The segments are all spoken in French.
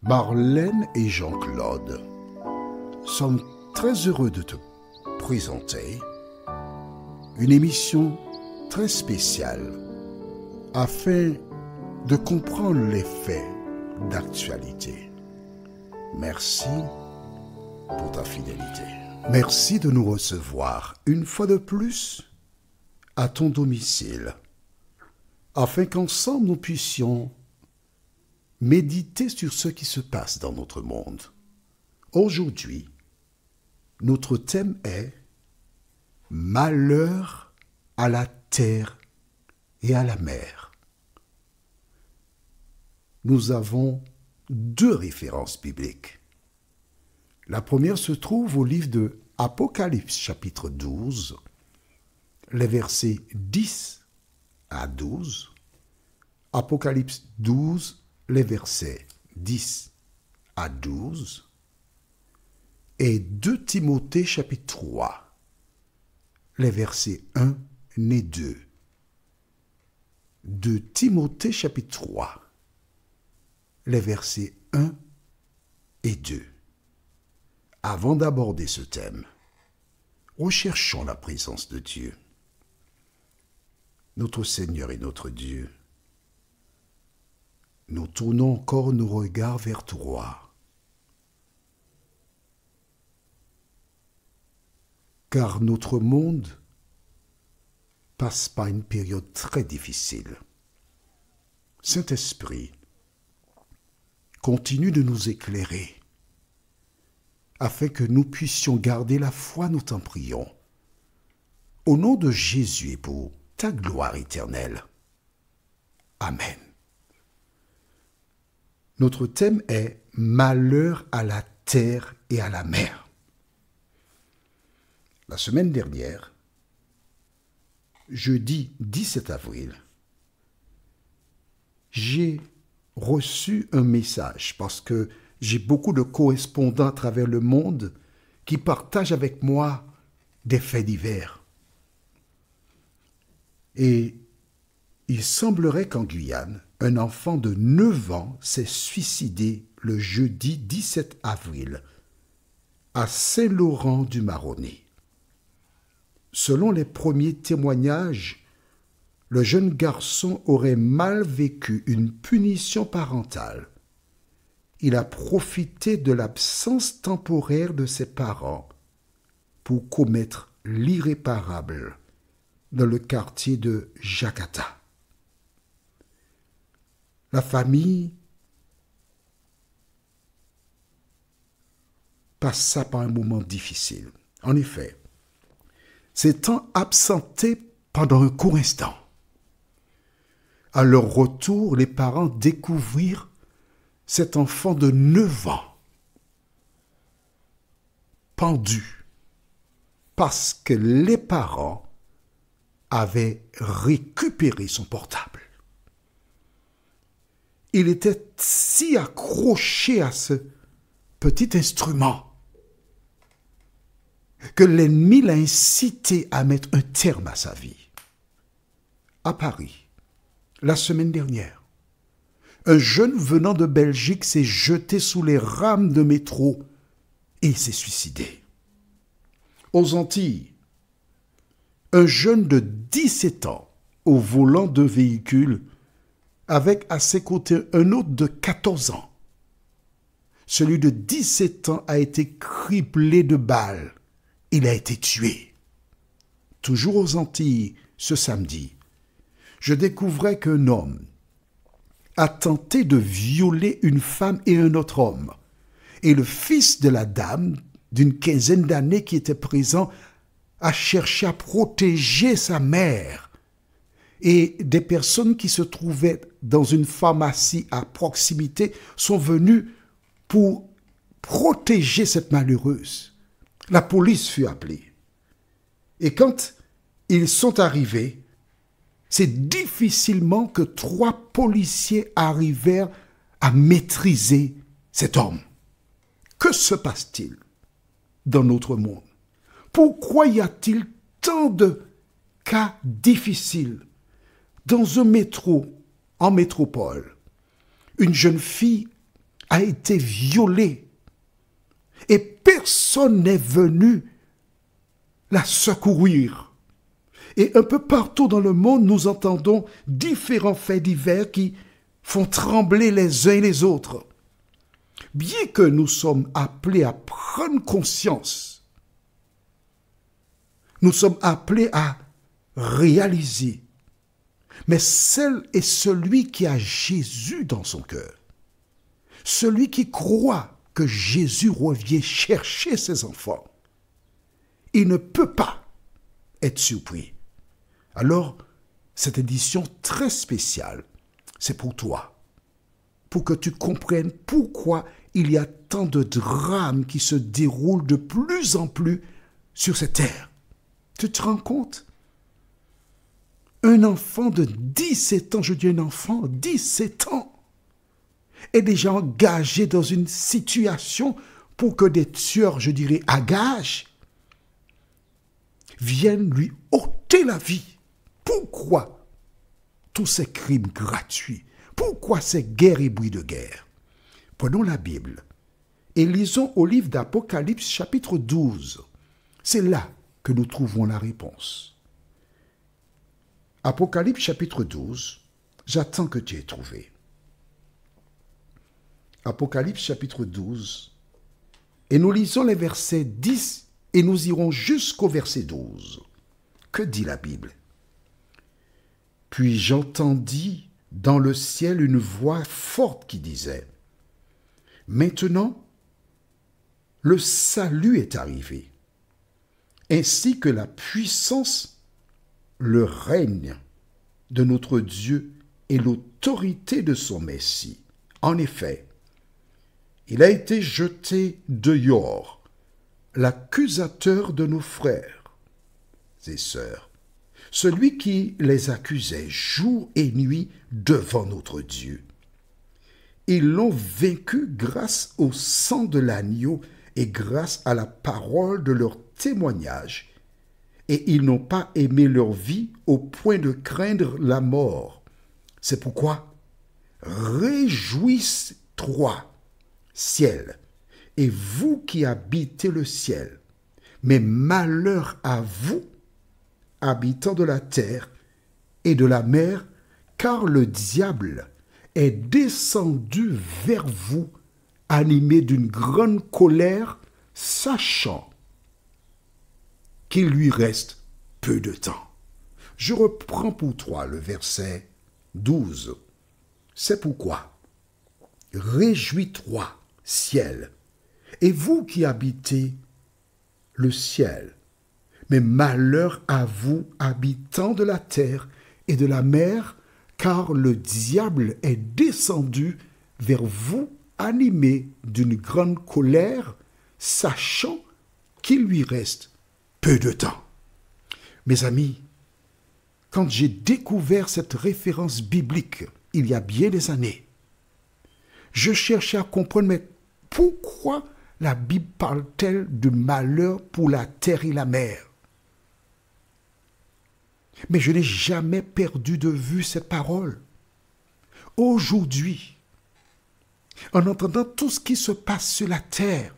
Marlène et Jean-Claude sommes très heureux de te présenter une émission très spéciale afin de comprendre les faits d'actualité. Merci pour ta fidélité. Merci de nous recevoir une fois de plus à ton domicile afin qu'ensemble nous puissions méditer sur ce qui se passe dans notre monde. Aujourd'hui, notre thème est « Malheur à la terre et à la mer ». Nous avons deux références bibliques. La première se trouve au livre de Apocalypse chapitre 12, les versets 10 à 12. Apocalypse 12, les versets 10 à 12. Et 2 Timothée chapitre 3, les versets 1 et 2. 2 Timothée chapitre 3, les versets 1 et 2. Avant d'aborder ce thème, recherchons la présence de Dieu. Notre Seigneur et notre Dieu, nous tournons encore nos regards vers toi, car notre monde passe par une période très difficile. Saint-Esprit, continue de nous éclairer, afin que nous puissions garder la foi, nous t'en prions. Au nom de Jésus et pour ta gloire éternelle. Amen. Notre thème est « Malheur à la terre et à la mer ». La semaine dernière, jeudi 17 avril, j'ai reçu un message parce que j'ai beaucoup de correspondants à travers le monde qui partagent avec moi des faits divers. Et il semblerait qu'en Guyane, un enfant de 9 ans s'est suicidé le jeudi 17 avril à Saint-Laurent-du-Maroni. Selon les premiers témoignages, le jeune garçon aurait mal vécu une punition parentale. Il a profité de l'absence temporaire de ses parents pour commettre l'irréparable dans le quartier de Jakarta. La famille passa par un moment difficile. En effet, s'étant absentés pendant un court instant, à leur retour, les parents découvrirent cet enfant de 9 ans pendu parce que les parents avaient récupéré son portable. Il était si accroché à ce petit instrument que l'ennemi l'a incité à mettre un terme à sa vie. À Paris, la semaine dernière, un jeune venant de Belgique s'est jeté sous les rames de métro et il s'est suicidé. Aux Antilles, un jeune de 17 ans au volant d'un véhicule avec à ses côtés un autre de 14 ans. Celui de 17 ans a été criblé de balles. Il a été tué. Toujours aux Antilles, ce samedi, je découvrais qu'un homme a tenté de violer une femme et un autre homme. Et le fils de la dame, d'une quinzaine d'années qui était présent, a cherché à protéger sa mère. Et des personnes qui se trouvaient dans une pharmacie à proximité sont venues pour protéger cette malheureuse. La police fut appelée. Et quand ils sont arrivés, c'est difficilement que 3 policiers arrivèrent à maîtriser cet homme. Que se passe-t-il dans notre monde? Pourquoi y a-t-il tant de cas difficiles? Dans un métro, en métropole, une jeune fille a été violée et personne n'est venu la secourir. Et un peu partout dans le monde, nous entendons différents faits divers qui font trembler les uns et les autres. Bien que nous sommes appelés à prendre conscience, nous sommes appelés à réaliser. Mais celle et celui qui a Jésus dans son cœur, celui qui croit que Jésus revient chercher ses enfants, il ne peut pas être surpris. Alors, cette édition très spéciale, c'est pour toi, pour que tu comprennes pourquoi il y a tant de drames qui se déroulent de plus en plus sur cette terre. Tu te rends compte? Un enfant de 17 ans, je dis un enfant, 17 ans, est déjà engagé dans une situation pour que des tueurs, je dirais, à gages, viennent lui ôter la vie. Pourquoi tous ces crimes gratuits? Pourquoi ces guerres et bruits de guerre? Prenons la Bible et lisons au livre d'Apocalypse chapitre 12. C'est là que nous trouvons la réponse. Apocalypse chapitre 12, j'attends que tu aies trouvé. Apocalypse chapitre 12, et nous lisons les versets 10 et nous irons jusqu'au verset 12. Que dit la Bible? Puis j'entendis dans le ciel une voix forte qui disait, « Maintenant, le salut est arrivé, ainsi que la puissance, le règne de notre Dieu et l'autorité de son Messie. En effet, il a été jeté dehors, l'accusateur de nos frères et sœurs, celui qui les accusait jour et nuit devant notre Dieu. Ils l'ont vaincu grâce au sang de l'agneau et grâce à la parole de leur témoignage, et ils n'ont pas aimé leur vie au point de craindre la mort. C'est pourquoi, réjouissez-toi, ciel, et vous qui habitez le ciel, mais malheur à vous, habitants de la terre et de la mer, car le diable est descendu vers vous, animé d'une grande colère, sachant qu'il lui reste peu de temps. Je reprends pour toi le verset 12. C'est pourquoi, réjouis-toi, ciel, et vous qui habitez le ciel, mais malheur à vous, habitants de la terre et de la mer, car le diable est descendu vers vous, animé d'une grande colère, sachant qu'il lui reste peu de temps. Mes amis, quand j'ai découvert cette référence biblique il y a bien des années, je cherchais à comprendre, mais pourquoi la Bible parle-t-elle de malheur pour la terre et la mer? Mais je n'ai jamais perdu de vue cette parole. Aujourd'hui, en entendant tout ce qui se passe sur la terre,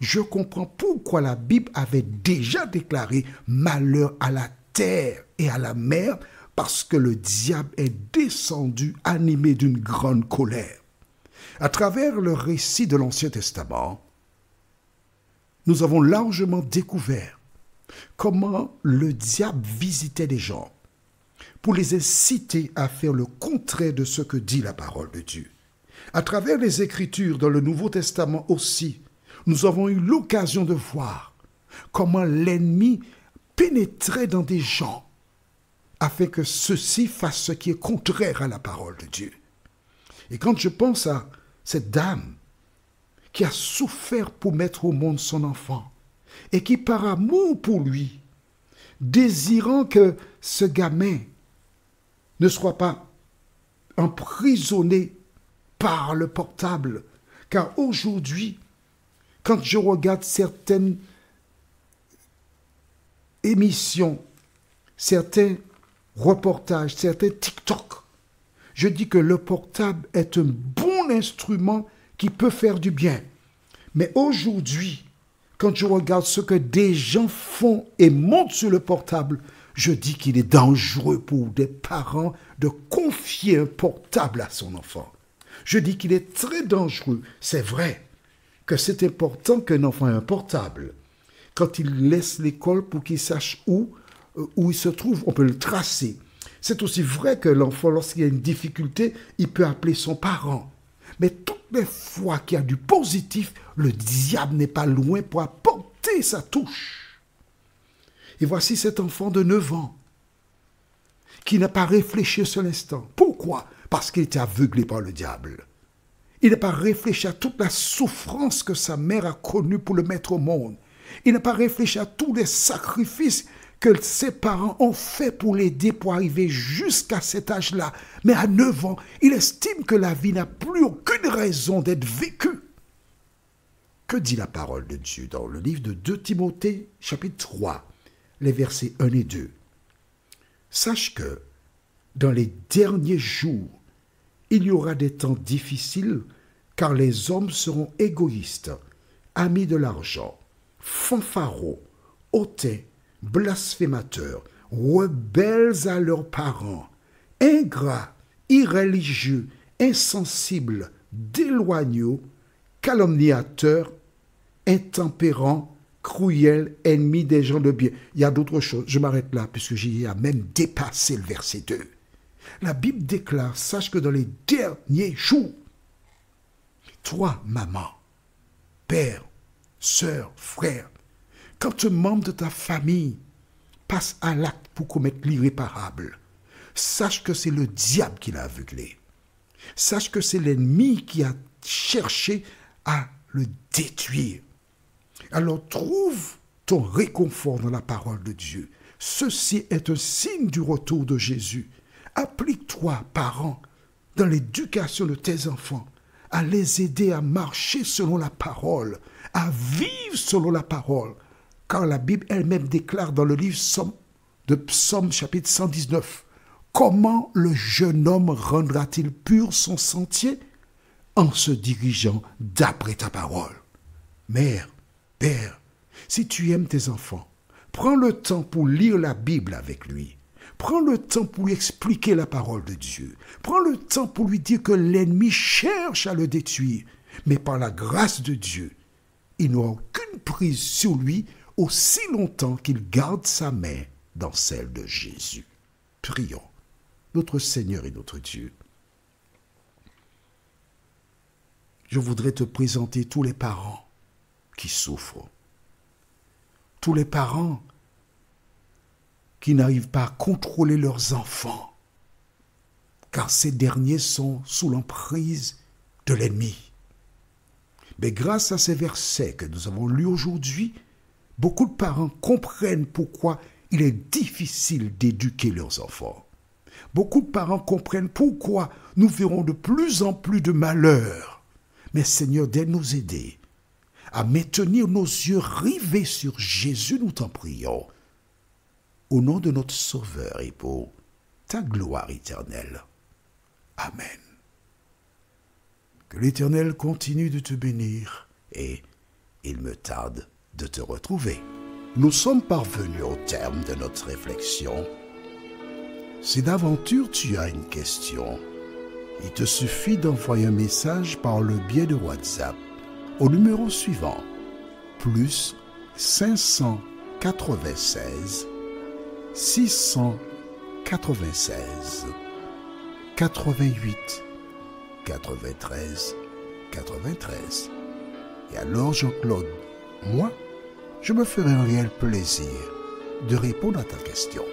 je comprends pourquoi la Bible avait déjà déclaré malheur à la terre et à la mer, parce que le diable est descendu animé d'une grande colère. À travers le récit de l'Ancien Testament, nous avons largement découvert comment le diable visitait des gens pour les inciter à faire le contraire de ce que dit la parole de Dieu. À travers les Écritures dans le Nouveau Testament aussi, nous avons eu l'occasion de voir comment l'ennemi pénétrait dans des gens afin que ceux-ci fassent ce qui est contraire à la parole de Dieu. Et quand je pense à cette dame qui a souffert pour mettre au monde son enfant et qui, par amour pour lui, désirant que ce gamin ne soit pas emprisonné par le portable, car aujourd'hui, quand je regarde certaines émissions, certains reportages, certains TikTok, je dis que le portable est un bon instrument qui peut faire du bien. Mais aujourd'hui, quand je regarde ce que des gens font et montent sur le portable, je dis qu'il est dangereux pour des parents de confier un portable à son enfant. Je dis qu'il est très dangereux. C'est vrai que c'est important qu'un enfant ait un portable. Quand il laisse l'école pour qu'il sache où il se trouve, on peut le tracer. C'est aussi vrai que l'enfant, lorsqu'il y a une difficulté, il peut appeler son parent. Mais toutes les fois qu'il y a du positif, le diable n'est pas loin pour apporter sa touche. Et voici cet enfant de 9 ans qui n'a pas réfléchi un seul instant. Pourquoi? Parce qu'il était aveuglé par le diable. Il n'a pas réfléchi à toute la souffrance que sa mère a connue pour le mettre au monde. Il n'a pas réfléchi à tous les sacrifices que ses parents ont fait pour l'aider pour arriver jusqu'à cet âge-là. Mais à 9 ans, il estime que la vie n'a plus aucune raison d'être vécue. Que dit la parole de Dieu dans le livre de 2 Timothée, chapitre 3, les versets 1 et 2? Sache que dans les derniers jours, il y aura des temps difficiles car les hommes seront égoïstes, amis de l'argent, fanfarons, hautains, blasphémateurs, rebelles à leurs parents, ingrats, irréligieux, insensibles, déloyaux, calomniateurs, intempérants, cruels, ennemis des gens de bien. Il y a d'autres choses. Je m'arrête là puisque j'ai même dépassé le verset 2. La Bible déclare, sache que dans les derniers jours, toi, maman, père, sœur, frère, quand un membre de ta famille passe à l'acte pour commettre l'irréparable, sache que c'est le diable qui l'a aveuglé. Sache que c'est l'ennemi qui a cherché à le détruire. Alors trouve ton réconfort dans la parole de Dieu. Ceci est un signe du retour de Jésus. Applique-toi, parents, dans l'éducation de tes enfants, à les aider à marcher selon la parole, à vivre selon la parole. Car la Bible elle-même déclare dans le livre de Psaume chapitre 119, comment le jeune homme rendra-t-il pur son sentier? En se dirigeant d'après ta parole. Mère, père, si tu aimes tes enfants, prends le temps pour lire la Bible avec lui. Prends le temps pour lui expliquer la parole de Dieu. Prends le temps pour lui dire que l'ennemi cherche à le détruire. Mais par la grâce de Dieu, il n'aura aucune prise sur lui aussi longtemps qu'il garde sa main dans celle de Jésus. Prions, notre Seigneur et notre Dieu. Je voudrais te présenter tous les parents qui souffrent. Tous les parents qui n'arrivent pas à contrôler leurs enfants, car ces derniers sont sous l'emprise de l'ennemi. Mais grâce à ces versets que nous avons lus aujourd'hui, beaucoup de parents comprennent pourquoi il est difficile d'éduquer leurs enfants. Beaucoup de parents comprennent pourquoi nous verrons de plus en plus de malheurs. Mais Seigneur, d'aide nous aider à maintenir nos yeux rivés sur Jésus, nous t'en prions. Au nom de notre Sauveur et pour ta gloire éternelle. Amen. Que l'Éternel continue de te bénir et il me tarde de te retrouver. Nous sommes parvenus au terme de notre réflexion. Si d'aventure tu as une question, il te suffit d'envoyer un message par le biais de WhatsApp au numéro suivant, plus 596 696 88 93 93. Et alors Jean-Claude, moi, je me ferai un réel plaisir de répondre à ta question.